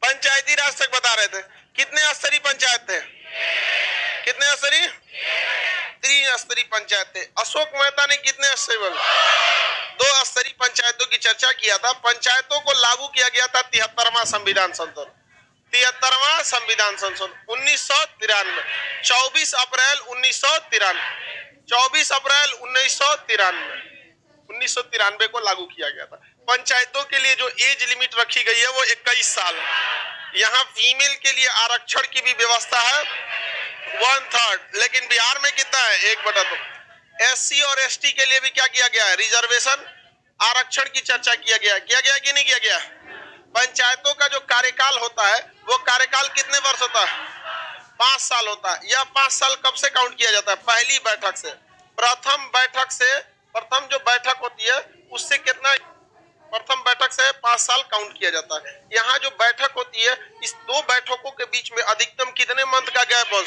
पंचायती राज तक बता रहे थे। कितने स्तरीय पंचायत थे? कितने स्तरीय? 3 स्तरीय पंचायत थे। अशोक मेहता ने कितने स्तरीय? 2 स्तरीय पंचायतों की चर्चा किया था। पंचायतों को लागू किया गया था 73वां संविधान संशोधन। 73वां संविधान संशोधन 1993, 24 अप्रैल 1993, 24 अप्रैल 1993, 1993 को लागू किया गया था। पंचायतों के लिए जो एज लिमिट रखी गई है वो 21 साल। यहाँ फीमेल के लिए आरक्षण की भी व्यवस्था है 1/3, लेकिन बिहार में कितना है? 1/2। SC और ST के लिए भी क्या किया गया है? रिजर्वेशन, आरक्षण की चर्चा किया गया कि नहीं किया गया? पंचायतों का जो कार्यकाल होता है वो कार्यकाल कितने वर्ष होता है? 5 साल होता है। यह 5 साल कब से काउंट किया जाता है? पहली बैठक से। प्रथम बैठक से, प्रथम जो बैठक होती है उससे कितना? प्रथम बैठक से 5 साल काउंट किया जाता है। यहाँ जो बैठक होती है, इस 2 बैठकों के बीच में अधिकतम कितने मंथ का गैप है?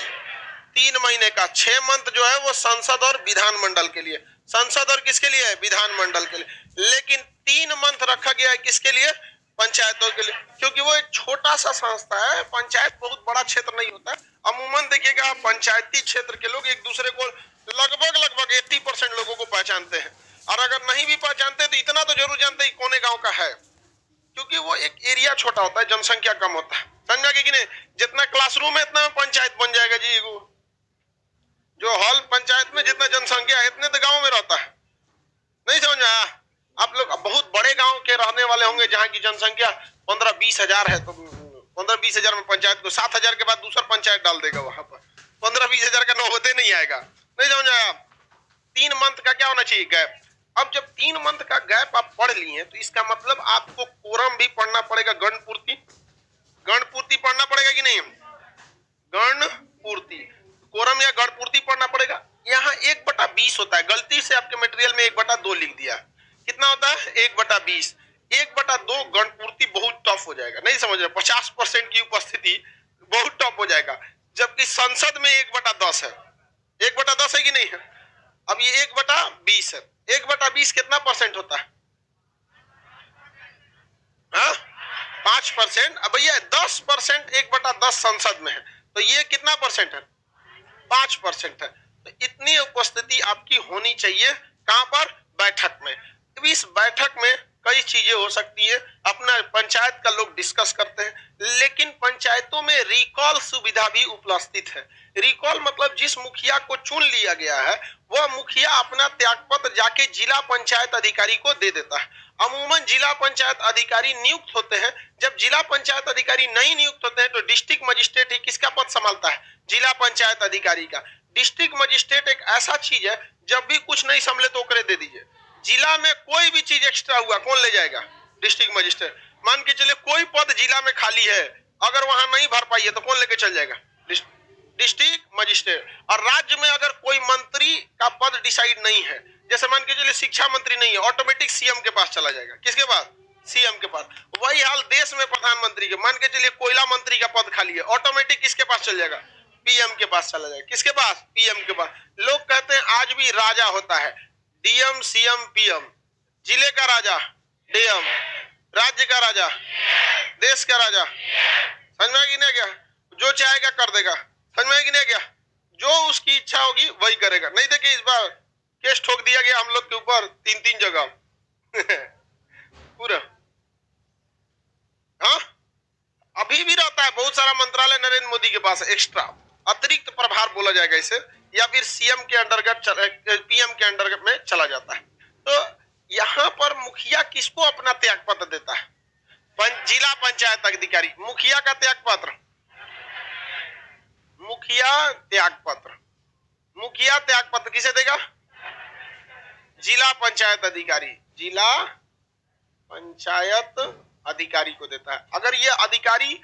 3 महीने का। 6 मंथ जो है वो संसद और विधानमंडल के लिए। संसद और किसके लिए है? विधानमंडल के लिए। लेकिन 3 मंथ रखा गया है किसके लिए? पंचायतों के लिए, क्योंकि वो एक छोटा सा संस्था है। पंचायत बहुत बड़ा क्षेत्र नहीं होता है। अमूमन देखिएगा पंचायती क्षेत्र के लोग एक दूसरे को लगभग 80% लोगों को पहचानते हैं, और अगर नहीं भी पहचानते तो इतना तो जरूर जानते हैं कौने गांव का है, क्योंकि वो एक एरिया छोटा होता है, जनसंख्या कम होता है। समझा कि नहीं? जितना क्लासरूम है इतना पंचायत बन जाएगा जी। जो हॉल पंचायत में जितना जनसंख्या है इतने तो गांव में रहता है। नहीं समझ में आया? आप लोग बहुत बड़े गांव के रहने वाले होंगे जहां की जनसंख्या 15-20 हजार है, तो 15-20 हजार में पंचायत को 7 हजार के बाद दूसरा पंचायत डाल देगा वहां पर। 15-20 हजार का नौबते नहीं आएगा। नहीं समझ आया? 3 मंथ का क्या होना चाहिए? गैप। अब जब 3 मंथ का गैप आप पढ़ लिए तो इसका मतलब आपको कोरम भी पढ़ना पड़ेगा, गणपूर्ति। गणपूर्ति पढ़ना पड़ेगा कि नहीं? गणपूर्ति, कोरम या गणपूर्ति पढ़ना पड़ेगा। यहाँ 1/20 होता है। गलती से आपके मटेरियल में 1/2 लिख दिया। कितना होता है? 1/20। 1/2 गणपूर्ति बहुत टफ हो जाएगा। नहीं समझ रहे? 50% की उपस्थिति बहुत टफ हो जाएगा, जबकि संसद में 1/10 है। 1/10 है कि नहीं है? अब ये 1/20 है। 1/20 कितना परसेंट होता है? 5%। अब भैया 10% 1/10 संसद में है, तो ये कितना परसेंट है? 5% है। तो इतनी उपस्थिति आपकी होनी चाहिए। कहां पर? बैठक में। इस बैठक में कई चीजें हो सकती है, अपना पंचायत का लोग डिस्कस करते हैं, लेकिन पंचायतों में रिकॉल सुविधा भी उपस्थित है। रिकॉल मतलब जिस मुखिया को चुन लिया गया है वह मुखिया अपना त्यागपत्र जाके जिला पंचायत अधिकारी को दे देता है। अमूमन जिला पंचायत अधिकारी नियुक्त होते हैं। जब जिला पंचायत अधिकारी नहीं नियुक्त होते हैं तो डिस्ट्रिक्ट मजिस्ट्रेट ही किसका पद संभालता है? जिला पंचायत अधिकारी का। डिस्ट्रिक्ट मजिस्ट्रेट एक ऐसा चीज है, जब भी कुछ नहीं संभले तो ओकरे दे दीजिए। जिला में कोई भी चीज एक्स्ट्रा हुआ कौन ले जाएगा? District magistrate. मान के चले कोई पद जिला में खाली है, अगर वहां नहीं भर पाई है तो कौन लेके चल जाएगा? District magistrate. और राज्य में अगर कोई मंत्री का पद डिसाइड नहीं है, जैसे मान के चलिए शिक्षा मंत्री नहीं है, ऑटोमेटिक सीएम के पास चला जाएगा। किसके पास? सीएम के पास। वही हाल देश में प्रधानमंत्री के। मान के चलिए कोयला मंत्री का पद खाली है, ऑटोमेटिक किसके पास चल जाएगा? पीएम के पास चला जाएगा। किसके पास? पीएम के पास। लोग कहते हैं आज भी राजा होता है, डीएम सीएम पीएम। जिले का राजा डीएम, राज्य का राजा, देश का राजा। समझ में कि नहीं गया? जो चाहेगा कर देगा। समझ में कि नहीं गया? जो उसकी इच्छा होगी वही करेगा। नहीं देखिए इस बार केस ठोक दिया गया हम लोग के ऊपर 3-3 जगह पूरा। हाँ, अभी भी रहता है बहुत सारा मंत्रालय नरेंद्र मोदी के पास एक्स्ट्रा अतिरिक्त प्रभार बोला जाएगा इसे, या फिर सीएम के अंतर्गत पीएम के अंतर्गत में चला जाता है। तो यहाँ पर मुखिया किसको अपना त्यागपत्र देता है? जिला पंचायत अधिकारी। मुखिया का त्यागपत्र, मुखिया त्यागपत्र, मुखिया त्यागपत्र किसे देगा? जिला पंचायत अधिकारी। जिला पंचायत अधिकारी को देता है। अगर ये अधिकारी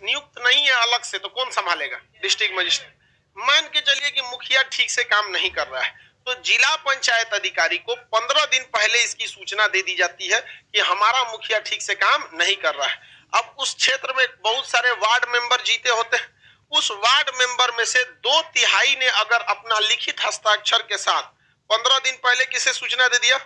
नियुक्त नहीं है अलग से तो कौन संभालेगा? District magistrate. मान के चलिए कि मुखिया ठीक से काम नहीं कर रहा है, तो जिला पंचायत अधिकारी को 15 दिन पहले इसकी सूचना दे दी जाती है कि हमारा मुखिया ठीक से काम नहीं कर रहा है। अब उस क्षेत्र में बहुत सारे वार्ड मेंबर जीते होते हैं, उस वार्ड मेंबर में से 2/3 ने अगर अपना लिखित हस्ताक्षर के साथ 15 दिन पहले किसे सूचना दे दिया?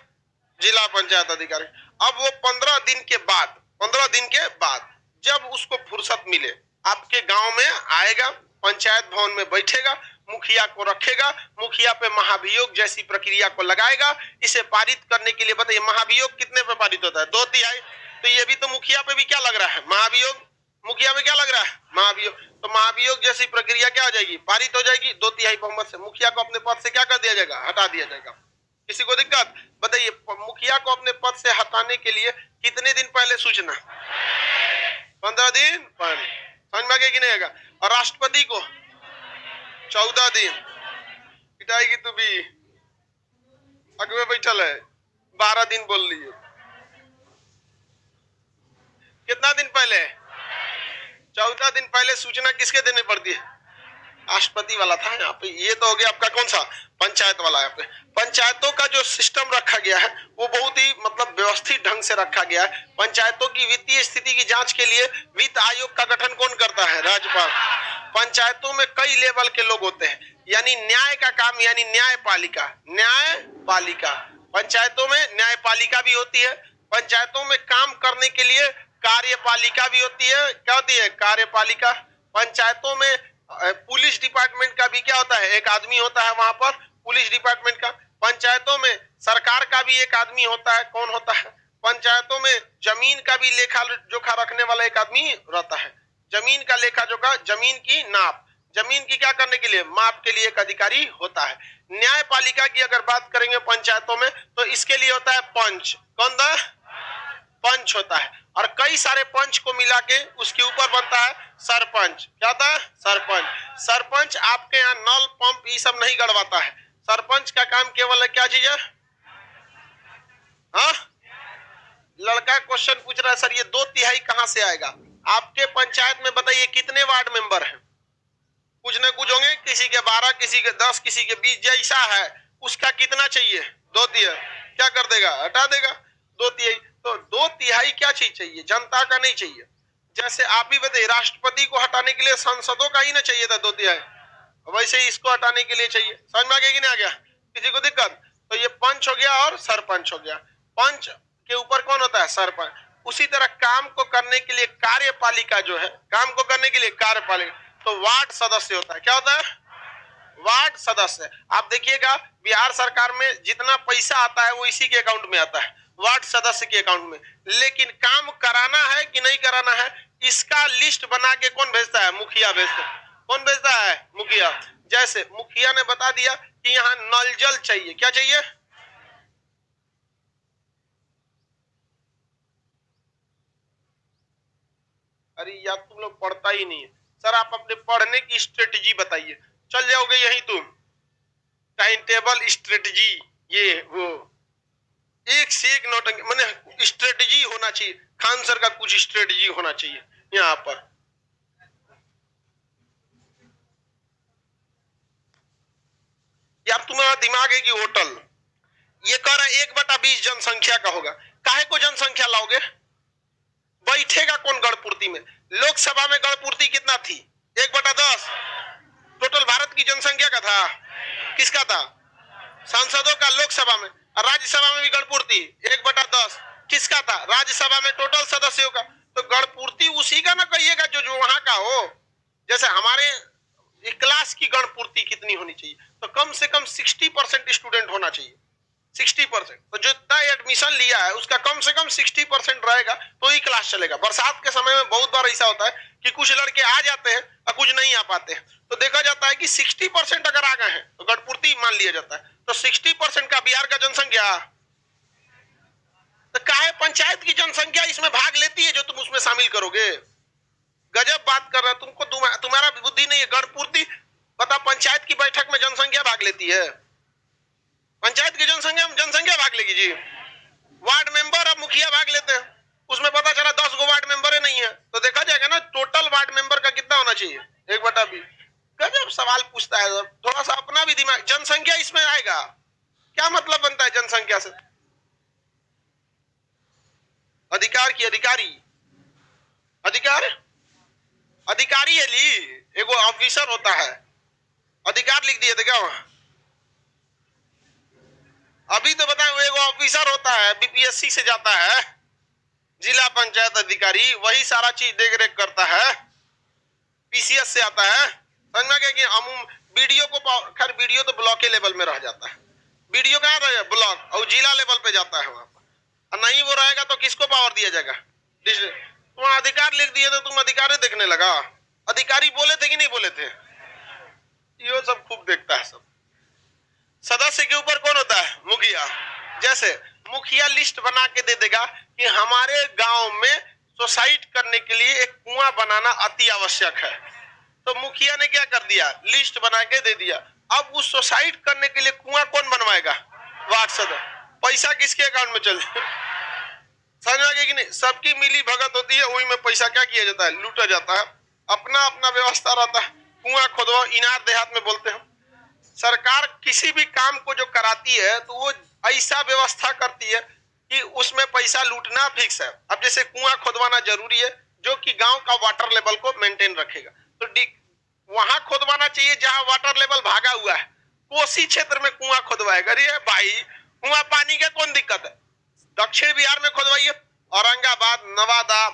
जिला पंचायत अधिकारी। अब वो 15 दिन के बाद जब उसको फुर्सत मिले आपके गांव में आएगा, पंचायत भवन में बैठेगा, मुखिया को रखेगा, मुखिया पे महाभियोग जैसी प्रक्रिया को लगाएगा। इसे पारित करने के लिए बताइए महाभियोग कितने पे पारित होता है? 2/3। तो ये भी तो मुखिया पे भी क्या लग रहा है? महाभियोग। मुखिया पे क्या लग रहा है? महाभियोग। तो महाभियोग जैसी प्रक्रिया क्या हो जाएगी? पारित हो जाएगी। 2/3 बहुमत से मुखिया को अपने पद से क्या कर दिया जाएगा? हटा दिया जाएगा। किसी को दिक्कत? बताइए मुखिया को अपने पद से हटाने के लिए कितने दिन पहले सूचना? 15 दिन पहले। समझ में आ गया कि नहीं आएगा? और राष्ट्रपति को 14 दिन। पिटाएगी तू भी, अगवे बैठल है, 12 दिन बोल लिए। कितना दिन पहले? 14 दिन पहले सूचना किसके देने पड़ती है? राष्ट्रपति वाला था यहाँ पे। ये तो हो गया आपका कौन सा? पंचायत वाला। यहाँ पे पंचायतों का जो सिस्टम रखा गया है वो बहुत ही मतलब व्यवस्थित ढंग से रखा गया है। पंचायतों की वित्तीय स्थिति की जांच के लिए वित्त आयोग का गठन कौन करता है? राज्यपाल। पंचायतों में कई लेवल के लोग होते हैं, यानी न्याय का काम, यानी न्यायपालिका। न्यायपालिका पंचायतों में न्यायपालिका भी होती है। पंचायतों में काम करने के लिए कार्यपालिका भी होती है। क्या होती है? कार्यपालिका। पंचायतों में पुलिस डिपार्टमेंट का भी क्या होता है? एक आदमी होता है वहां पर, पुलिस डिपार्टमेंट का। पंचायतों में सरकार का भी एक आदमी होता है। कौन होता है? पंचायतों में जमीन का भी लेखा जोखा रखने वाला एक आदमी रहता है। जमीन का लेखा जोखा, जमीन की नाप, जमीन की क्या करने के लिए? माप के लिए एक अधिकारी होता है। न्यायपालिका की अगर बात करेंगे पंचायतों में तो इसके लिए होता है पंच। कौन था? पंच होता है। और कई सारे पंच को मिला के उसके ऊपर बनता है सरपंच। क्या होता है? सरपंच। सरपंच आपके यहाँ नल पंप ये सब नहीं गड़वाता है। सरपंच का काम केवल है क्या चीज है? हाँ, लड़का क्वेश्चन पूछ रहा है सर ये 2/3 कहां से आएगा? आपके पंचायत में बताइए कितने वार्ड मेंबर हैं? कुछ न कुछ होंगे, किसी के 12, किसी के 10, किसी के 20, जैसा है उसका कितना चाहिए? 2/3। क्या कर देगा? हटा देगा 2/3। तो 2/3 क्या चीज चाहिए? जनता का नहीं चाहिए। जैसे आप ही बताइए राष्ट्रपति को हटाने के लिए सांसदों का ही ना चाहिए था 2/3, वैसे ही इसको हटाने के लिए चाहिए। समझ में आ गया कि नहीं आ गया? किसी को दिक्कत? तो ये पंच हो गया और सरपंच हो गया। पंच के ऊपर कौन होता है? सरपंच। उसी तरह काम को करने के लिए कार्यपालिका जो है, काम को करने के लिए कार्यपालिका, तो वार्ड सदस्य होता है। क्या होता है? वार्ड सदस्य। आप देखिएगा बिहार सरकार में जितना पैसा आता है वो इसी के अकाउंट में आता है, वार्ड सदस्य के अकाउंट में। लेकिन काम कराना है कि नहीं कराना है इसका लिस्ट बना के कौन भेजता है? मुखिया भेजता है। कौन भेजता है? मुखिया। जैसे मुखिया ने बता दिया कि यहाँ नल जल चाहिए। क्या चाहिए? अरे यार तुम लोग पढ़ता ही नहीं है। सर आप अपने पढ़ने की स्ट्रेटजी बताइए, चल जाओगे यही तुम। टाइम टेबल, स्ट्रेटजी, ये वो एक से एक नौटंकी। माने स्ट्रेटजी होना चाहिए। खान सर का कुछ स्ट्रेटजी होना चाहिए यहाँ पर। यार तुम्हारा दिमाग है कि होटल ये कह रहा है 1/20 जनसंख्या का होगा। काहे को जनसंख्या लाओगे? बैठेगा कौन गणपूर्ति में? लोकसभा में गणपूर्ति कितना थी? 1/10। टोटल भारत की जनसंख्या का था? किसका था? सांसदों का। लोकसभा में और राज्यसभा में भी गणपूर्ति 1/10 किसका था? राज्यसभा में टोटल सदस्यों का। तो गणपूर्ति उसी का ना कहिएगा जो जो वहां का हो। जैसे हमारे क्लास की गणपूर्ति कितनी होनी चाहिए? तो कम से कम 60% स्टूडेंट होना चाहिए। 60%। तो जो तय एडमिशन लिया है उसका कम से कम 60% रहेगा तो ही क्लास चलेगा। बरसात के समय में बहुत बार ऐसा होता है कि कुछ लड़के आ जाते हैं और कुछ नहीं आ पाते हैं। तो देखा जाता है कि 60% अगर आ गए हैं तो गणपूर्ति मान लिया जाता है। तो 60% का बिहार का जनसंख्या, तो काहे पंचायत की जनसंख्या इसमें भाग लेती है जो तुम उसमें शामिल करोगे? गजब बात कर रहा है। तुमको तुम्हारा बुद्धि नहीं है। गणपूर्ति बता, पंचायत की बैठक में जनसंख्या भाग लेती है? पंचायत की जनसंख्या भाग लेगी जी? वार्ड मेंबर और मुखिया भाग लेते हैं। उसमें पता चला 10 गो वार्ड मेंबर नहीं है तो देखा जाएगा ना टोटल वार्ड मेंबर का कितना होना चाहिए? 1/20। गजब सवाल पूछता है। थोड़ा सा अपना भी दिमाग। जनसंख्या इसमें आएगा? क्या मतलब बनता है जनसंख्या से? अधिकार की अधिकारी, अधिकार अधिकारी है ली, एगो ऑफिसर होता है। अधिकार लिख दिए थे क्या वहां? अभी तो बताए एगो ऑफिसर होता है, बीपीएससी से जाता है, जिला पंचायत अधिकारी वही सारा चीज देख रेख करता है, पीसीएस से आता है। समझ में गया कि अमूम वीडियो को, खैर वीडियो तो ब्लॉक के लेवल में रह जाता है, वीडियो कहाँ रहे ब्लॉक और जिला लेवल पे जाता है वहां पर। नहीं वो रहेगा तो किसको पावर दिया जाएगा? तुम अधिकार लिख दिए तो तुम अधिकारी देखने लगा। अधिकारी बोले थे कि नहीं बोले थे? ये सब खूब देखता है सब। सदस्य के ऊपर कौन होता है? मुखिया। जैसे मुखिया लिस्ट बना के दे देगा कि हमारे गांव में सोसाइट करने के लिए एक कुआं बनाना अति आवश्यक है, तो मुखिया ने क्या कर दिया? लिस्ट बना के दे दिया। अब उस सोसाइट करने के लिए कुआं कौन बनवाएगा? वार्ड सदस्य। पैसा किसके अकाउंट में चल समझ आ गया कि नहीं? सबकी मिली भगत होती है, वही में पैसा क्या किया जाता है? लूटा जाता है। अपना अपना व्यवस्था रहता है। कुआं खोदो, इनार देहात में बोलते हैं। सरकार किसी भी काम को जो कराती है तो वो ऐसा व्यवस्था करती है कि उसमें पैसा लूटना फिक्स है। अब जैसे कुआं खोदवाना जरूरी है जो कि गांव का वाटर लेवल को मेंटेन रखेगा, तो वहां खोदवाना चाहिए जहां वाटर लेवल भागा हुआ है। कोसी क्षेत्र में कुआं खोदवाएगा, अरे भाई कुआं पानी का कौन दिक्कत है? दक्षिण बिहार में खोदवाइए, औरंगाबाद, नवादा,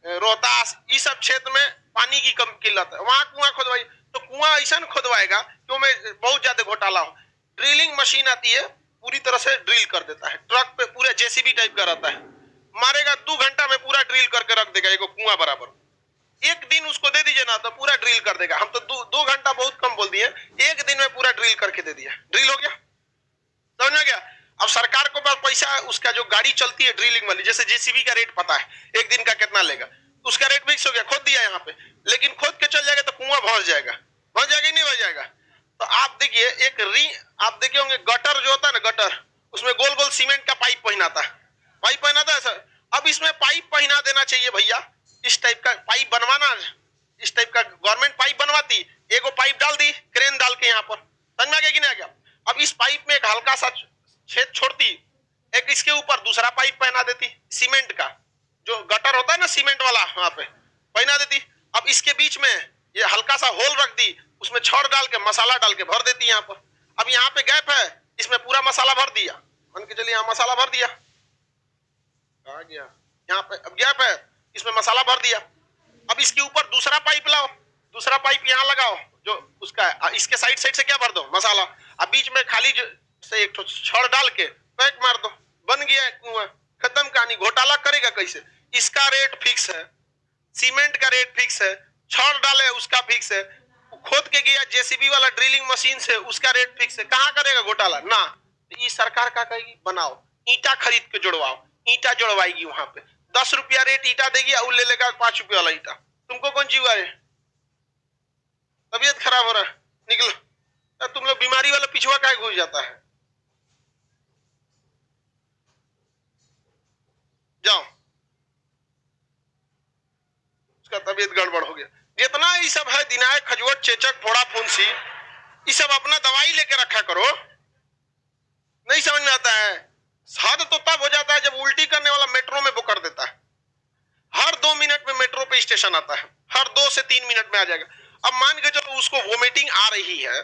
रोहतास, इस सब क्षेत्र में पानी की कम किल्लत है, वहां कुआं खोदवाइए। तो कुआं ऐसा खोदवाएगा कि में बहुत ज्यादा घोटाला हो। ड्रिलिंग मशीन आती है, पूरी तरह से ड्रिल कर देता है, ट्रक पे पूरा जेसीबी टाइप का रहता है, मारेगा 2 घंटा में पूरा ड्रिल करके रख देगा एक कुआं बराबर। एक दिन उसको दे दीजिए ना तो पूरा ड्रिल कर देगा। हम तो 2 घंटा बहुत कम बोल दिए, एक दिन में पूरा ड्रिल करके दे दिया, ड्रिल हो गया। समझ में गया? अब सरकार को पास पैसा है, उसका जो गाड़ी चलती है ड्रिलिंग वाली, जैसे जेसीबी का रेट पता है एक दिन का कितना लेगा, उसका रेट फिक्स हो गया, खोद दिया यहाँ पे, लेकिन खोद के चल जाएगा तो कुआं भर जाएगा, भर जाएगा नहीं भर जाएगा? तो आप देखिए आप देखे होंगे गटर जो होता है ना, गटर, उसमें गोल गोल सीमेंट का पाइप पहनाता है, पाइप पहनाता है सर। अब इसमें पाइप पहना देना चाहिए भैया, इस टाइप का पाइप बनवाना, इस टाइप का गवर्नमेंट पाइप बनवाती, एगो पाइप डाल दी क्रेन डाल के यहाँ पर, समझ में आ गया कि नहीं आ गया? अब इस पाइप में एक हल्का सा छेद छोड़ती, एक इसके ऊपर दूसरा पाइप पहना देती सीमेंट का, जो गटर होता है ना सीमेंट वाला, वहां पे पहना देती। अब इसके बीच में ये हल्का सा होल रख दी, उसमें छड़ डाल के मसाला डाल के भर देती यहाँ पर। अब यहाँ पे गैप है, इसमें पूरा मसाला भर दिया, मान के चलिए यहाँ मसाला भर दिया, आ गया यहाँ पे, अब गैप है, इसमें मसाला भर दिया। अब इसके ऊपर दूसरा पाइप लाओ, दूसरा पाइप यहाँ लगाओ जो उसका है, इसके साइड साइड से क्या भर दो? मसाला। अब बीच में खाली से एक छड़ डाल के पैक मार दो, बन गया कुआं, खत्म कहानी। घोटाला करेगा कैसे? इसका रेट फिक्स है, सीमेंट का रेट फिक्स है, छड़ डाले उसका फिक्स है, खोद के गया जेसीबी वाला ड्रिलिंग मशीन से उसका रेट फिक्स है, कहां करेगा घोटाला ना? ये सरकार का कहेगी बनाओ, ईटा खरीद के जुड़वाओ, ईटा जुड़वाएगी वहां पे, 10 रुपया रेट ईटा देगी और ले लेगा 5 रुपया वाला ईटा। तुमको कौन ची हुआ है? तबीयत खराब हो रहा है, निकलो। तुम लोग बीमारी वाला पिछुआ काहे घुस जाता है? जाओ, उसका तबीयत गड़बड़ हो गया। जितना ये सब है दिनाय खजवट चेचक फोड़ा फुंसी, ये सब अपना दवाई लेके रखा करो। नहीं समझ में आता है? हद तो तब हो जाता है जब उल्टी करने वाला मेट्रो में बुक कर देता है, हर 2 मिनट में मेट्रो पे स्टेशन आता है, हर 2 से 3 मिनट में आ जाएगा। अब मान के चलो उसको वोमिटिंग आ रही है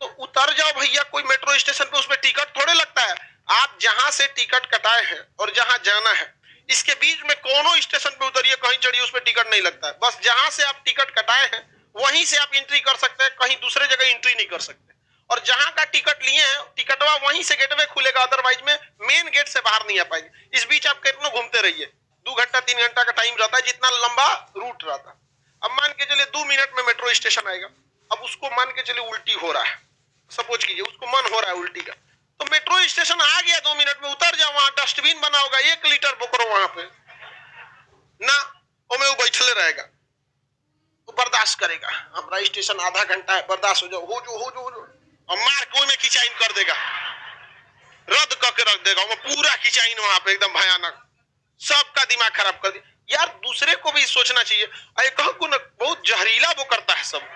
तो उतर जाओ भैया कोई मेट्रो स्टेशन पे, उसमें टिकट थोड़े लगता है। आप जहां से टिकट कटाए हैं और जहां जाना है इसके बीच में कोनो स्टेशन पे उतरिए, कहीं चढ़िए, उसमें टिकट नहीं लगता है। बस जहां से आप टिकट कटाए हैं वहीं से आप एंट्री कर सकते हैं, कहीं दूसरे जगह एंट्री नहीं कर सकते। और जहां का टिकट लिए हैं टिकटवा वहीं से गेटवे खुलेगा, अदरवाइज में मेन गेट से बाहर नहीं आ पाएंगे। इस बीच आप कितना घूमते रहिए, 2 घंटा 3 घंटा का टाइम रहता है, जितना लंबा रूट रहता है। अब मान के चलिए 2 मिनट में मेट्रो स्टेशन आएगा, अब उसको मान के चलिए उल्टी हो रहा है, सपोज कीजिए उसको मन हो रहा है उल्टी का, तो मेट्रो स्टेशन आ गया 2 मिनट में, उतर जाओ, वहां डस्टबिन बना होगा, 1 लीटर बोकरो वहां पे ना, वो बैठले रहेगा, वो बर्दाश्त करेगा। हमारा स्टेशन आधा घंटा है, बर्दाश्त हो जाओ, हो जो और मार कोई में किचाइन कर देगा, रद्द करके रख देगा, वो पूरा किचाइन वहां पे एकदम भयानक, सबका दिमाग खराब कर दिया। यार दूसरे को भी सोचना चाहिए। अरे कहो ना बहुत जहरीला वो करता है सब,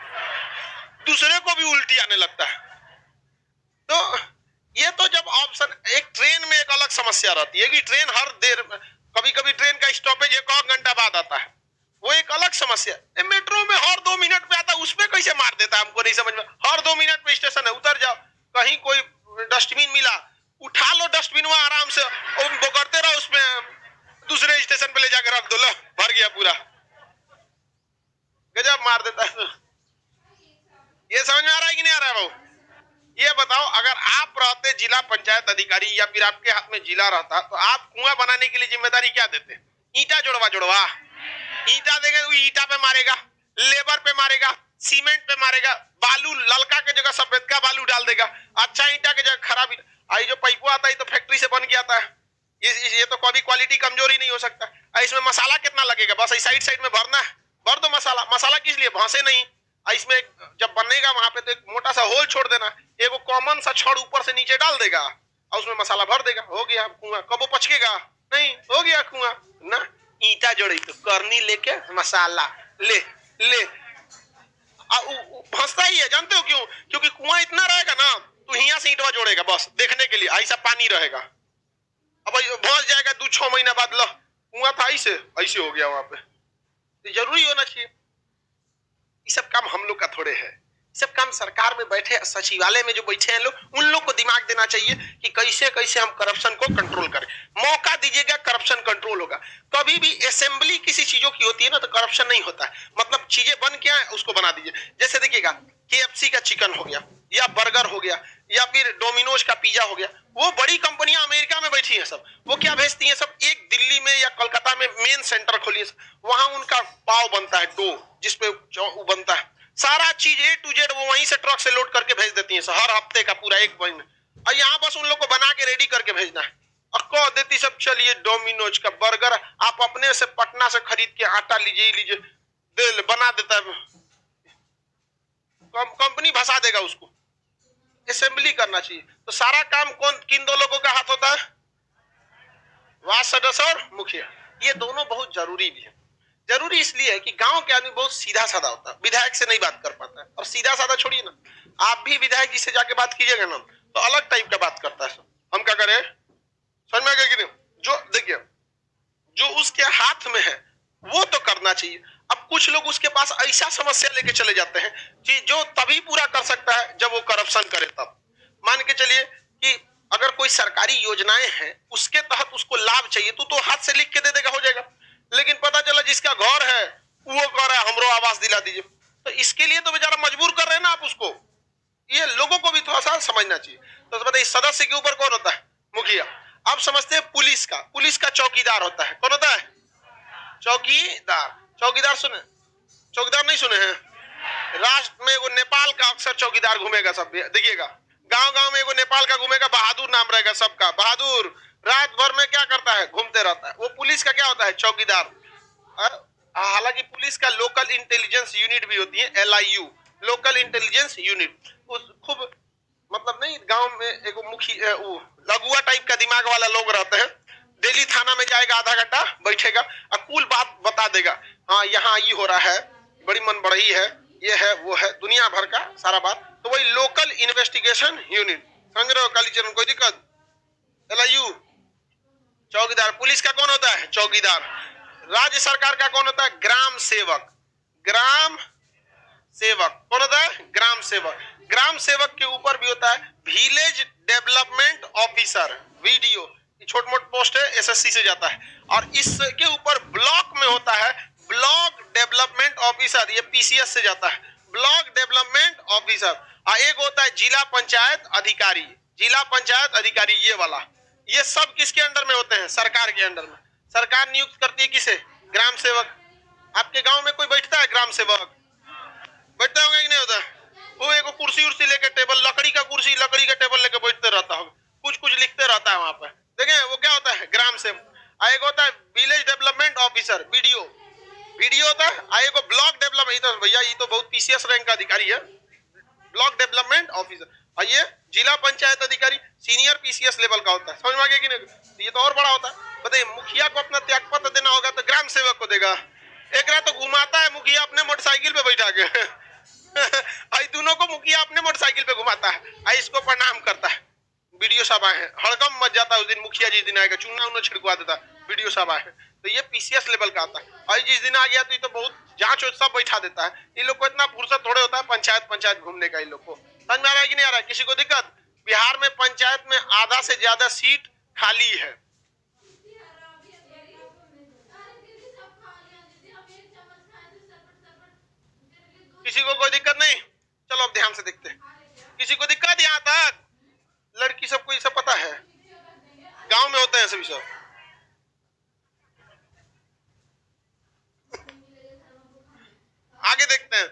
दूसरे को भी उल्टी आने लगता है। तो ये तो जब ऑप्शन, एक ट्रेन में एक अलग समस्या रहती है कि ट्रेन हर देर, कभी कभी ट्रेन का स्टॉपेज 1 घंटा बाद आता है, वो एक अलग समस्या। मेट्रो में हर 2 मिनट पे आता है, उसमें कैसे मार देता है हमको नहीं समझ में। हर 2 मिनट पे स्टेशन है, उतर जाओ, कहीं कोई डस्टबिन मिला उठा लो, डस्टबिन में आराम से वो करते रहो, उसमें दूसरे स्टेशन पे ले जाकर रख दो, लो भर गया पूरा। गजब मार देता है। ये समझ में आ रहा है कि नहीं आ रहा है भाऊ? ये बताओ, अगर आप रहते जिला पंचायत अधिकारी या फिर आपके हाथ में जिला रहता तो आप कुआं बनाने के लिए जिम्मेदारी क्या देते? ईंटा जोड़वा जोड़वा, ईंटा देंगे तो ईंटा पे मारेगा, लेबर पे मारेगा, सीमेंट पे मारेगा, बालू ललका के जगह सफेद का बालू डाल देगा, अच्छा ईंटा के जगह खराब। आई जो पाइपो आता है तो फैक्ट्री से बन के आता है, ये तो कभी क्वालिटी कमजोरी नहीं हो सकता। इसमें मसाला कितना लगेगा? बस साइड साइड में भरना है, भर दो मसाला। मसाला किस लिए? भांसे नहीं। इसमें जब बनेगा वहां पे तो एक मोटा सा होल छोड़ देना, एगो कॉमन सा छड़ ऊपर से नीचे डाल देगा और उसमें मसाला भर देगा, हो गया कुआं। कब वो पचकेगा? नहीं, हो गया कुआं ना। ईंटा जोड़ी तो करनी लेके मसाला ले ले फंसता ही है। जानते हो क्यों? क्योंकि कुआं इतना रहेगा ना, तो यहाँ से ईंटवा जोड़ेगा बस देखने के लिए, ऐसा पानी रहेगा। अब भस जाएगा 2-6 महीना बाद, लो कुआं था ऐसे ऐसे हो गया वहां पे। तो जरूरी होना चाहिए। ये सब काम हम लोग का थोड़े है, सब काम सरकार में बैठे सचिवालय में जो बैठे हैं लोग, उन लोग को दिमाग देना चाहिए कि कैसे कैसे हम करप्शन को कंट्रोल करें। मौका दीजिएगा, करप्शन कंट्रोल होगा। कभी भी असेंबली किसी चीजों की होती है ना तो करप्शन नहीं होता है, मतलब चीजें बन के आए उसको बना दीजिए। जैसे देखिएगा, KFC का चिकन हो गया या बर्गर हो गया या फिर डोमिनोज का पिज्जा हो गया, वो बड़ी कंपनियां अमेरिका में बैठी हैं सब, वो क्या भेजती हैं सब, एक दिल्ली में या कोलकाता में मेन सेंटर खोलिए, वहां उनका पाव बनता है, डो जिसपे बनता है, सारा चीज A to Z वो वहीं से ट्रक से लोड करके भेज देती हैं हर हफ्ते का पूरा एक महीने। और यहाँ बस उन लोग को बना के रेडी करके भेजना है और कह देती सब चलिए डोमिनोज का बर्गर आप अपने से पटना से खरीद के आटा लीजिए लीजिए, दिल बना देता है, कंपनी भसा देगा उसको। असेंबली करना चाहिए। तो सारा काम कौन किन दो लोगों का हाथ होता है? वार्ड सदस्य और मुखिया। ये दोनों बहुत जरूरी भी है। जरूरी इसलिए है कि गांव के आदमी बहुत सीधा साधा होता है, विधायक से नहीं बात कर पाता है। और सीधा साधा छोड़िए ना, आप भी विधायक जी से जाके बात कीजिएगा ना तो अलग टाइप का बात करता है। हम क्या करें? समझ में आ गया कि नहीं? जो देखिए, जो उसके हाथ में है वो तो करना चाहिए। अब कुछ लोग उसके पास ऐसा समस्या लेके चले जाते हैं कि जो तभी पूरा कर सकता है जब वो करप्शन करे तब। मान के चलिए कि अगर कोई सरकारी योजनाएं हैं उसके तहत उसको लाभ चाहिए तो हाथ से लिख के दे देगा, हो जाएगा। लेकिन पता चला जिसका घर है वो कह रहा है हमरो आवास दिला दीजिए, तो इसके लिए तो बेचारा मजबूर कर रहे हैं ना आप उसको। ये लोगों को भी थोड़ा सा समझना चाहिए। तो बताइए, सदस्य के ऊपर कौन होता है? मुखिया। आप समझते हैं पुलिस का चौकीदार होता है। कौन होता है? चौकीदार। चौकीदार सुने? चौकीदार नहीं सुने हैं? राष्ट्र में वो नेपाल का अक्सर चौकीदार घूमेगा, सब देखिएगा गांव गांव में वो नेपाल का घूमेगा, बहादुर नाम रहेगा सबका, बहादुर। रात भर में क्या करता है? घूमते रहता है। वो पुलिस का क्या होता है? चौकीदार। हालांकि पुलिस का लोकल इंटेलिजेंस यूनिट भी होती है, LIU, लोकल इंटेलिजेंस यूनिट। खूब मतलब नहीं, गांव में एक मुखिया लघुआ टाइप का दिमाग वाला लोग रहते हैं, डेली थाना में जाएगा, आधा घंटा बैठेगा और कुल बात बता देगा। हाँ यहाँ ये हो रहा है, बड़ी मन बढ़ी है, ये है वो है, दुनिया भर का सारा बात। तो वही लोकल इन्वेस्टिगेशन यूनिट। समझ रहे हो कालीचरण? कोई दिक्कत? LIU चौकीदार। पुलिस का कौन होता है? चौकीदार। राज्य सरकार का कौन होता है? ग्राम सेवक। ग्राम सेवक कौन होता है? ग्राम सेवक। ग्राम सेवक के ऊपर भी होता है विलेज डेवलपमेंट ऑफिसर, VDO। छोट मोट पोस्ट है, SSC से जाता है। और इसके ऊपर ब्लॉक में होता है ब्लॉक डेवलपमेंट ऑफिसर, ये PCS से जाता है, ब्लॉक डेवलपमेंट ऑफिसर। और एक होता है जिला पंचायत अधिकारी। जिला पंचायत अधिकारी ये वाला, ये सब किसके अंडर में होते हैं? सरकार के अंडर में। सरकार नियुक्त करती है किसे? ग्राम सेवक। आपके गांव में कोई बैठता है ग्राम सेवक? बैठता होगा कि नहीं होता? वो एक कुर्सी उर्सी लेके, टेबल, लकड़ी का कुर्सी, लकड़ी का टेबल लेके बैठते रहता होगा, कुछ कुछ लिखते रहता है वहां पर। देखें वो क्या होता है? ग्राम सेवक। एक होता है village development officer, BDO। BDO होता है। एक ब्लॉक डेवलपमेंट, भैया ये तो बहुत PCS रैंक का अधिकारी है, ब्लॉक डेवलपमेंट ऑफिसर। और ये जिला पंचायत अधिकारी सीनियर PCS लेवल का होता है। समझ में आ गया कि नहीं? ये तो और बड़ा होता है। बताइए, मुखिया को अपना त्यागपत्र देना होगा तो ग्राम सेवक को देगा। एक रात तो घुमाता है मुखिया अपने मोटरसाइकिल पे बैठा के दोनों को मुखिया अपने मोटरसाइकिल पे घुमाता है, इसको प्रणाम करता है। BDO साहब आए हैं, हड़कम मच जाता है उस दिन। मुखिया जिस दिन आएगा चूना उन्हें छिड़कवा देता है, BDO साहब आए हैं। तो ये PCS लेवल का आता है। और जिस दिन आ गया तो ये तो बहुत जांच सब बैठा देता है। इन लोग को इतना फुर्सत थोड़े होता है पंचायत घूमने का। इन लोग को समझ में आ रहा है कि नहीं आ रहा है? किसी को दिक्कत? बिहार में पंचायत में आधा से ज्यादा सीट खाली है। किसी को कोई दिक्कत नहीं? चलो अब ध्यान से देखते हैं। किसी को दिक्कत यहाँ तक? लड़की सबको ये सब पता है, गांव में होते हैं सभी सब। आगे देखते हैं,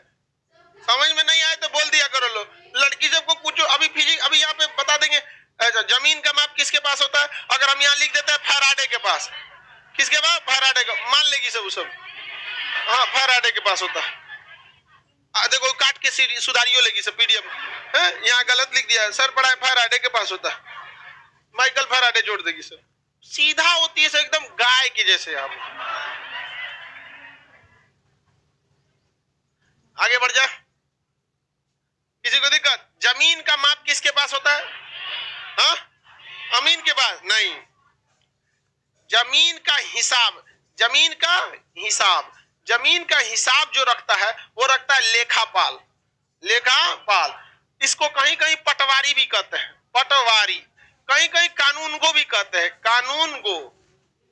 समझ में नहीं आए तो बोल दिया करो लो। लड़की सबको पूछो, अभी फिजिक्स, अभी यहाँ पे बता देंगे जमीन का माप किसके पास होता है। अगर हम यहाँ लिख देते हैं फैराडे के पास, किसके पास? फैराडे का, मान लेगी सब। हाँ, फैराडे के पास होता है। देखो काट के सुधारियो लेगी सब पीडीएफ है, यहाँ गलत लिख दिया सर, पढ़ा है फैराडे के पास होता है, माइकल फैराडे जोड़ देगी सर। सीधा होती है सर, एकदम गाय के जैसे। आप आगे बढ़ जा। किसी को दिक्कत? जमीन का माप किसके पास होता है? हाँ, अमीन के पास नहीं। जमीन का हिसाब, जमीन का हिसाब जो रखता है वो रखता है लेखापाल। इसको कहीं कहीं पटवारी भी कहते हैं, पटवारी। कहीं कहीं कानून गो भी कहते हैं, कानून गो।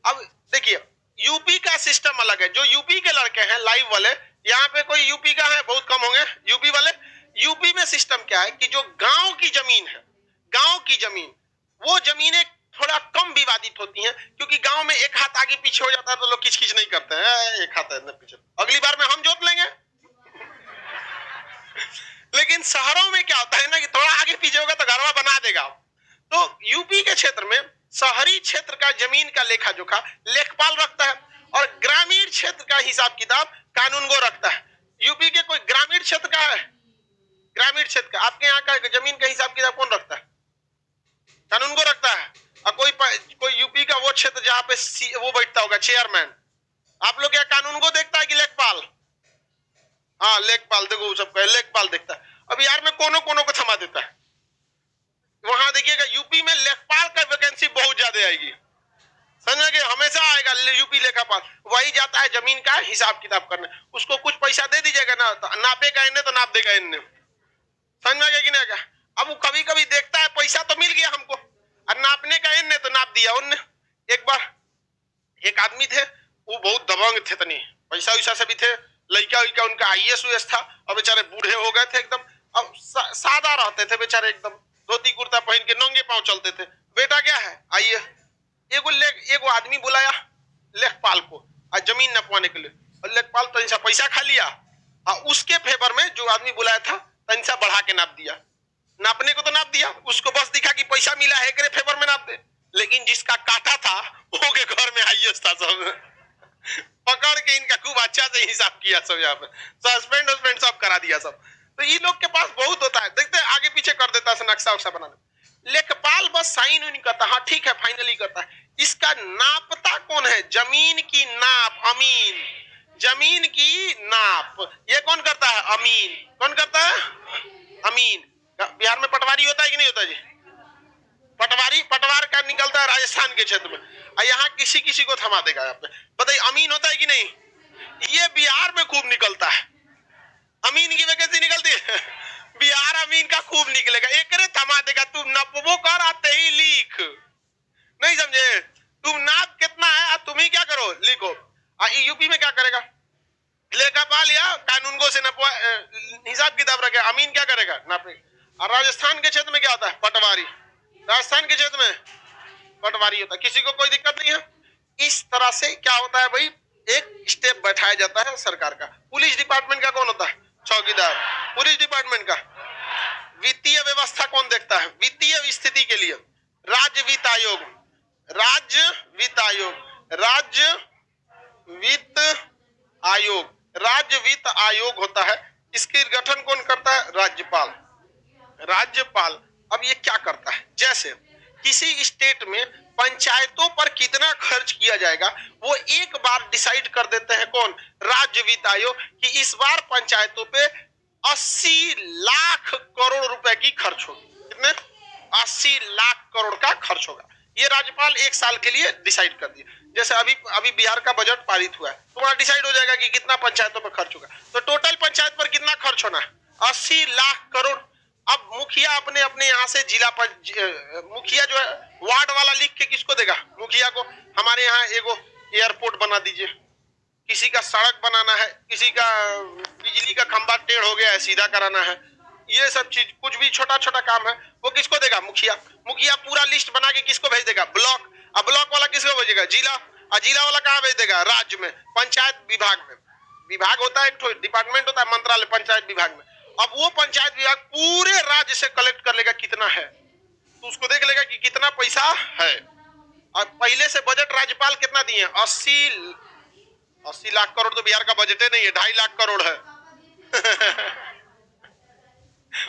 अब देखिए, यूपी का सिस्टम अलग है। जो यूपी के लड़के हैं लाइव वाले, यहाँ पे कोई यूपी का है, बहुत कम होंगे यूपी वाले। यूपी में सिस्टम क्या है कि जो गांव की जमीन है, गांव की जमीन, वो जमीनें थोड़ा कम विवादित होती हैं, क्योंकि गांव में एक हाथ आगे पीछे हो जाता है तो लोग किचकिच नहीं करते हैं, एक हाथ है पीछे, अगली बार में हम जोत लेंगे। लेकिन शहरों में क्या होता है ना कि थोड़ा आगे पीछे होगा तो घरवा बना देगा। तो यूपी के क्षेत्र में, शहरी क्षेत्र का जमीन का लेखा जोखा लेखपाल रखता है, और ग्रामीण क्षेत्र का हिसाब किताब कानून गो रखता है। यूपी के कोई ग्रामीण क्षेत्र का है? ग्रामीण क्षेत्र का आपके यहाँ का जमीन का हिसाब किताब कौन रखता है? कानून गो रखता है। और कोई यूपी का वो क्षेत्र जहां पे वो बैठता होगा चेयरमैन, आप लोग क्या कानून को देखता है कि लेखपाल? हाँ, लेखपाल। देखो सब लेखपाल देखता है। अब बिहार में कोनो को थमा देता है। वहां देखिएगा यूपी में लेखपाल का वैकेंसी बहुत ज्यादा आएगी, समझ गए? हमेशा आएगा यूपी लेखापाल, वही जाता है जमीन का हिसाब किताब करने। उसको कुछ पैसा दे दीजिएगा ना, तो नापेगा इन्हें तो नाप देगा इन्हें, समझ में गया कि नहीं? अब वो कभी कभी देखता है पैसा तो मिल गया हमको, और नापने का इन्हें तो नाप दिया उनने। एक बार एक आदमी थे, वो बहुत दबंग थे, तनी पैसा वैसा से भी थे, लड़का उनका IAS US था, और बेचारे बूढ़े हो गए थे एकदम। अब सादा रहते थे बेचारे, एकदम धोती कुर्ता पहन के नंगे पांव चलते थे। बेटा क्या है, आइए। एगो आदमी बुलाया लेखपाल को जमीन नपवाने के लिए, और लेखपाल तनिसा पैसा खा लिया, और उसके फेवर में जो आदमी बुलाया था तनिसा बढ़ा के नाप दिया। नापने को तो नाप दिया, उसको बस दिखा कि पैसा मिला है, एकरे फेवर में नाप दे। लेकिन जिसका काटा था वो के घर में IAS था, सब पकड़ के इनका खूब अच्छा से हिसाब किया, सब यहाँ पे सस्पेंड सब करा दिया सब। तो ये लोग के पास बहुत होता है, देखते हैं आगे पीछे कर देता है नक्शा उक्सा बनाने। लेखपाल बस साइन नहीं करता, हाँ ठीक है फाइनली करता है। इसका नापता कौन है? जमीन की नाप, अमीन। जमीन की नाप ये कौन करता है? अमीन। कौन करता है? अमीन। बिहार में पटवारी होता है कि नहीं होता जी? पटवार का निकलता है राजस्थान के क्षेत्र में, और यहाँ किसी को थमा देगा। यहाँ पे बताइए अमीन होता है कि नहीं? ये बिहार में खूब निकलता है, अमीन की वैकेंसी निकलती है। बिहार अमीन का खूब निकलेगा, एक थमा देगा। तुम नपबो कर आते ही लिख, नहीं समझे? तुम नाप कितना है तुम ही क्या करो, लिखो। यूपी में क्या करेगा? लेखापाल या कानून को से हिसाब किताब रखे, अमीन क्या करेगा? नापे। और राजस्थान के क्षेत्र में क्या होता है? पटवारी। राजस्थान के क्षेत्र में पटवारी होता है। किसी को कोई दिक्कत नहीं है? इस तरह से क्या होता है भाई, एक स्टेप बैठाया जाता है सरकार का। पुलिस डिपार्टमेंट का कौन होता है? चौकीदार। पुलिस डिपार्टमेंट का वित्तीय व्यवस्था कौन देखता है? वित्तीय स्थिति के लिए राज्य वित्त आयोग। राज्य वित्त आयोग होता है। इसके गठन कौन करता है? राज्यपाल। अब ये क्या करता है? जैसे किसी स्टेट में पंचायतों पर कितना खर्च किया जाएगा वो एक बार डिसाइड कर देते हैं कौन? राज्य वित्त आयोग, कि इस बार पंचायतों पे 80 लाख करोड़ रुपए की खर्च होगी। कितने? 80 लाख करोड़ का खर्च होगा। ये राज्यपाल एक साल के लिए डिसाइड कर दिया। जैसे अभी बिहार का बजट पारित हुआ है, तो वहां डिसाइड हो जाएगा कि कितना पंचायतों पर खर्च होगा। तो टोटल पंचायत पर कितना खर्च होना है? 80 लाख करोड़। अब मुखिया अपने यहाँ से मुखिया जो है वार्ड वाला लिख के किसको देगा? मुखिया को। हमारे यहाँ एगो एयरपोर्ट बना दीजिए, किसी का सड़क बनाना है, किसी का बिजली का खंभा टेढ़ हो है, सीधा कराना है, ये सब चीज कुछ भी छोटा छोटा काम है वो किसको देगा? मुखिया। मुखिया पूरा लिस्ट बना के किसको भेज देगा? ब्लॉक। अब ब्लॉक वाला किसको भेजेगा? जिला। और जिला वाला कहाँ भेज देगा? राज्य में, पंचायत विभाग में। विभाग होता है, एक डिपार्टमेंट होता है, मंत्रालय, पंचायत विभाग में। अब वो पंचायत विभाग पूरे राज्य से कलेक्ट कर लेगा कितना है, तो उसको देख लेगा कि कितना पैसा है। और पहले से बजट राज्यपाल कितना दिए? 80 लाख करोड़ तो बिहार का बजट नहीं है, 2.5 लाख करोड़ है।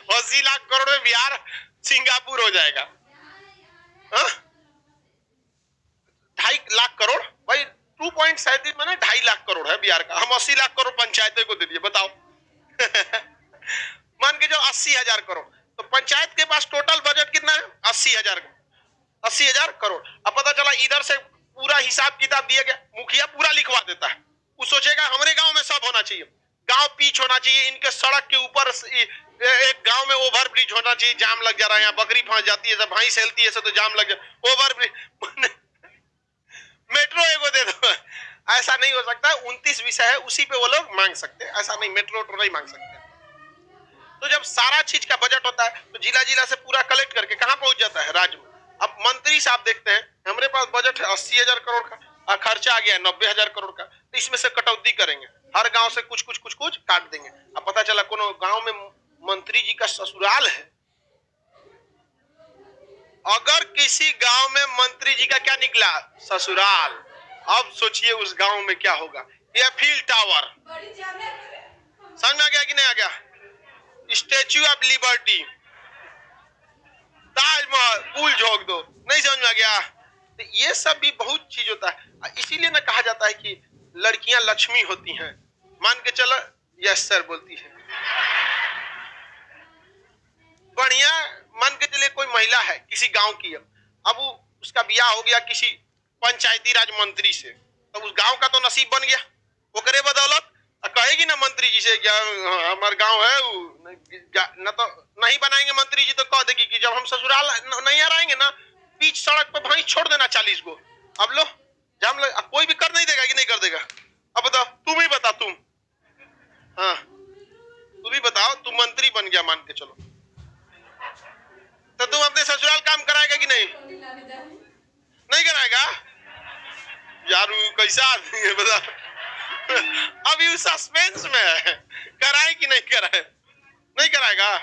80 लाख करोड़ में बिहार सिंगापुर हो जाएगा। 2.5 लाख करोड़ भाई, 2.37 में 2.5 लाख करोड़ है बिहार का। हम 80 लाख करोड़ पंचायतों को दे दिए, बताओ। मान के जो 80,000 करोड़, तो पंचायत के पास टोटल बजट कितना है? 80,000 करोड़। अब पता चला इधर से पूरा हिसाब किताब दिया गया, मुखिया पूरा लिखवा देता है। वो सोचेगा हमारे गांव में सब होना चाहिए, गांव पिच होना चाहिए, इनके सड़क के ऊपर एक गांव में ओवर ब्रिज होना चाहिए, जाम लग जा रहा है, यहाँ बकरी फंस जाती है, जब भैंस हेलती है तो जाम लग जाए, ओवर ब्रिज। मेट्रो एगो दे दो। ऐसा नहीं हो सकता। 29 विषय है, उसी पे वो लोग मांग सकते हैं, ऐसा नहीं मेट्रो नहीं मांग सकते। तो जब सारा चीज का बजट होता है तो जिला जिला से पूरा कलेक्ट करके कहां पहुंच जाता है? राज्य में। अब मंत्री साहब देखते हैं हमारे पास बजट है 80,000 करोड़ का और खर्चा आ गया 90,000 करोड़ का, तो इसमें से कटौती करेंगे, हर गांव से कुछ कुछ कुछ कुछ काट देंगे। अब पता चला कोनो गांव में मंत्री जी का ससुराल है, अगर किसी गांव में मंत्री जी का क्या निकला? ससुराल। अब सोचिए उस गांव में क्या होगा। यह फील्ड टावर, समझ में आ गया कि नहीं आ गया? स्टैच्यू ऑफ लिबर्टी, ताजमहल, पुल झोंक दो, नहीं समझ में आ गया? तो ये सब भी बहुत चीज होता है। इसीलिए ना कहा जाता है कि लड़कियां लक्ष्मी होती हैं। मान के चलो, यस सर बोलती है, बढ़िया। मान के चलिए कोई महिला है किसी गांव की, अब उसका ब्याह हो गया किसी पंचायती राज मंत्री से, तो उस गांव का तो नसीब बन गया वो करे बदौलत। कहेगी ना मंत्री जी से, क्या हमारे गांव है न, तो नहीं बनाएंगे मंत्री जी, तो कह देगी कि जब हम ससुराल नहीं आ रहेंगे ना, बीच सड़क पर भैंस छोड़ देना 40 गो। अब लो जाम लग, अब कोई भी कर नहीं देगा कि नहीं कर देगा? अब बताओ, तुम ही बता, तुम, हाँ तुम ही बताओ, तुम मंत्री बन गया मान के चलो, तो तुम अपने ससुराल काम कराएगा कि नहीं? नहीं कराएगा यार, कैसा आदमी है बता। अभी उस सस्पेंस में है, कराए कि नहीं कराए? नहीं कराएगा।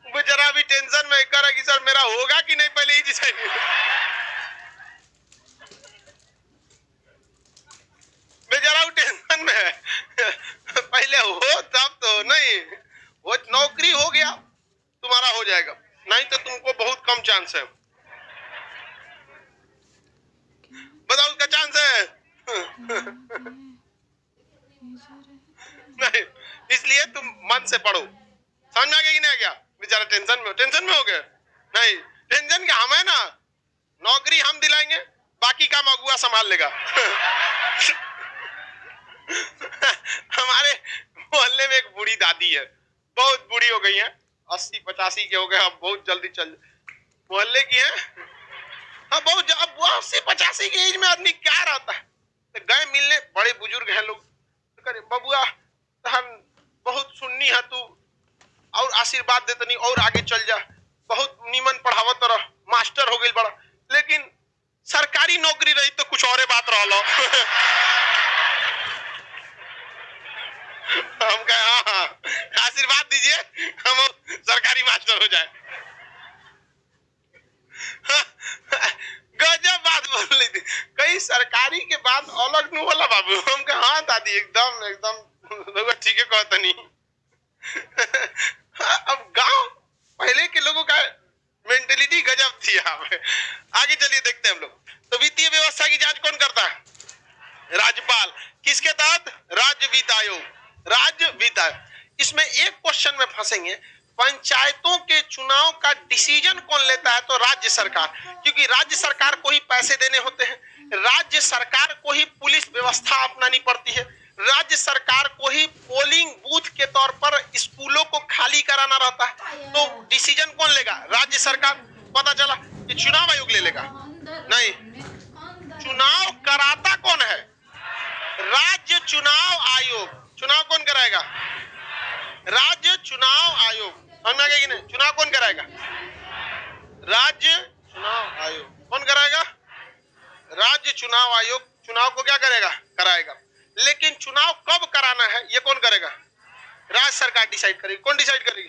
बेचारा अभी टेंशन में कर रहा कि सर मेरा होगा कि नहीं, पहले ही डिसाइड। बेचारा टेंशन में है, पहले हो तब तो नहीं वो, नौकरी हो गया तुम्हारा हो जाएगा, नहीं तो तुमको बहुत कम चांस है। बताओ उसका चांस है? नहीं, इसलिए तुम मन से पढ़ो। समझ में आ गया कि नहीं आ गया? बेचारा टेंशन में हो गए। नहीं, टेंशन क्या, हम है ना, नौकरी हम दिलाएंगे, बाकी काम अगुआ संभाल लेगा। हमारे मोहल्ले में एक बूढ़ी दादी है, बहुत बूढ़ी हो गई है, 80-85 के हो गए, अब बहुत जल्दी चल, मोहल्ले की है, हाँ बहुत, अब 80-85 की एज में आदमी क्या रहता है, तो गए मिलने, बड़े बुजुर्ग हैं लोग, तो करे बबुआ हम बहुत सुन्नी है तू, और आशीर्वाद देते नहीं, और आगे चल जा, बहुत नीमन पढ़ावत रह, मास्टर हो गई बड़ा, लेकिन सरकारी नौकरी रही तो कुछ और बात रह लो। हम कहे हाँ आशीर्वाद दीजिए, हम सरकारी मास्टर हो जाए। गजब बात बोल रही थी, कई सरकारी के बाद अलग नहीं बोला बाबू। हम कहे हाँ दादी एकदम एकदम ठीक है कहता नहीं। अब गांव पहले के लोगों का मेंटेलिटी गजब थी। आगे चलिए देखते हैं हम लोग। तो वित्तीय व्यवस्था की जांच कौन करता है? राज्यपाल। किसके तहत? राज्य वित्त आयोग। राज्य वित्त आयोग। इसमें एक क्वेश्चन में फंसेंगे, पंचायतों के चुनाव का डिसीजन कौन लेता है? तो राज्य सरकार, क्योंकि राज्य सरकार को ही पैसे देने होते हैं, राज्य सरकार को ही पुलिस व्यवस्था अपनानी पड़ती है, राज्य सरकार को ही पोलिंग बूथ के तौर पर स्कूलों को खाली कराना रहता है। तो डिसीजन कौन लेगा? राज्य सरकार। पता चला कि चुनाव आयोग ले लेगा? नहीं, चुनाव कराता कौन है? राज्य चुनाव आयोग। चुनाव कौन कराएगा? राज्य चुनाव आयोग। समझ में आ गया कि नहीं? चुनाव कौन कराएगा? राज्य चुनाव आयोग। कौन कराएगा? राज्य चुनाव आयोग चुनाव को क्या करेगा? कराएगा। लेकिन चुनाव कब कराना है ये कौन करेगा? राज्य सरकार डिसाइड करेगी। कौन डिसाइड करेगी?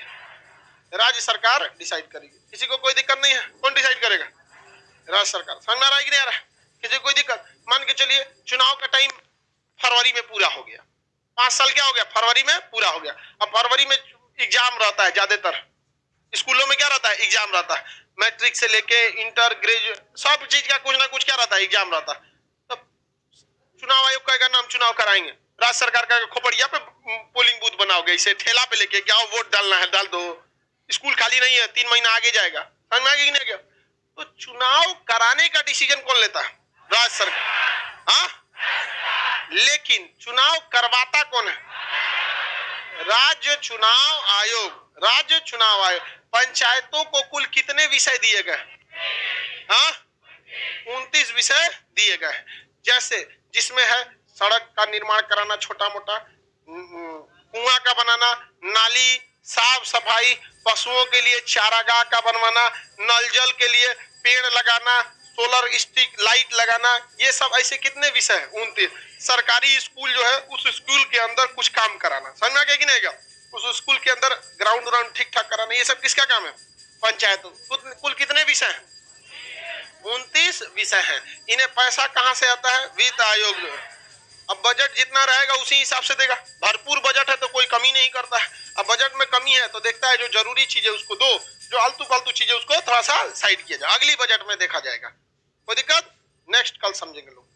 राज्य सरकार डिसाइड करेगी। किसी को कोई दिक्कत नहीं है? कौन डिसाइड करेगा? राज्य सरकार। समझ में आ रहा है कि नहीं आ रहा है? किसी को कोई दिक्कत? मान के चलिए चुनाव का टाइम फरवरी में पूरा हो गया। 5 साल क्या हो गया? फरवरी में पूरा हो गया। अब फरवरी में एग्जाम रहता है, ज्यादातर स्कूलों में क्या रहता है? एग्जाम रहता है। मैट्रिक से लेके इंटर, ग्रेजुएट, सब चीज का कुछ ना कुछ क्या रहता है? एग्जाम रहता है। तब चुनाव आयोग कहेगा ना हम चुनाव कराएंगे। राज्य सरकार का खोपड़िया पे पोलिंग बूथ बनाओगे, इसे ठेला पे लेके क्या वोट डालना है डाल दो। स्कूल खाली नहीं है, 3 महीना आगे जाएगा। समझ में आ गया कि नहीं गया? तो चुनाव कराने का डिसीजन कौन लेता है? राज्य सरकार। हाँ, लेकिन चुनाव करवाता कौन है? राज्य चुनाव आयोग। राज्य चुनाव आयोग। पंचायतों को कुल कितने विषय दिए गए? हाँ, 29 विषय दिए गए। जैसे जिसमें है सड़क का निर्माण कराना, छोटा मोटा कुआं का बनाना, नाली साफ सफाई, पशुओं के लिए चारागाह का बनवाना, नल जल के लिए पेड़ लगाना, सोलर स्ट्रीट लाइट लगाना, ये सब ऐसे कितने विषय हैं? 29। सरकारी स्कूल जो है उस स्कूल के अंदर कुछ काम कराना। समझ में आ गया कि नहीं गया? उस स्कूल के अंदर ग्राउंड ठीक ठाक कराना, ये सब किसका काम है? पंचायत। कुल कितने विषय हैं? 29 विषय हैं। इन्हें पैसा कहां से आता है? वित्त आयोग जो है। अब बजट जितना रहेगा उसी हिसाब से देगा। भरपूर बजट है तो कोई कमी नहीं करता है। अब बजट में कमी है तो देखता है जो जरूरी चीज है उसको दो, जो आलतू फालतू चीज है उसको थोड़ा सा साइड किया जाए, अगली बजट में देखा जाएगा। कोई दिक्कत? नेक्स्ट कल समझेंगे लोग।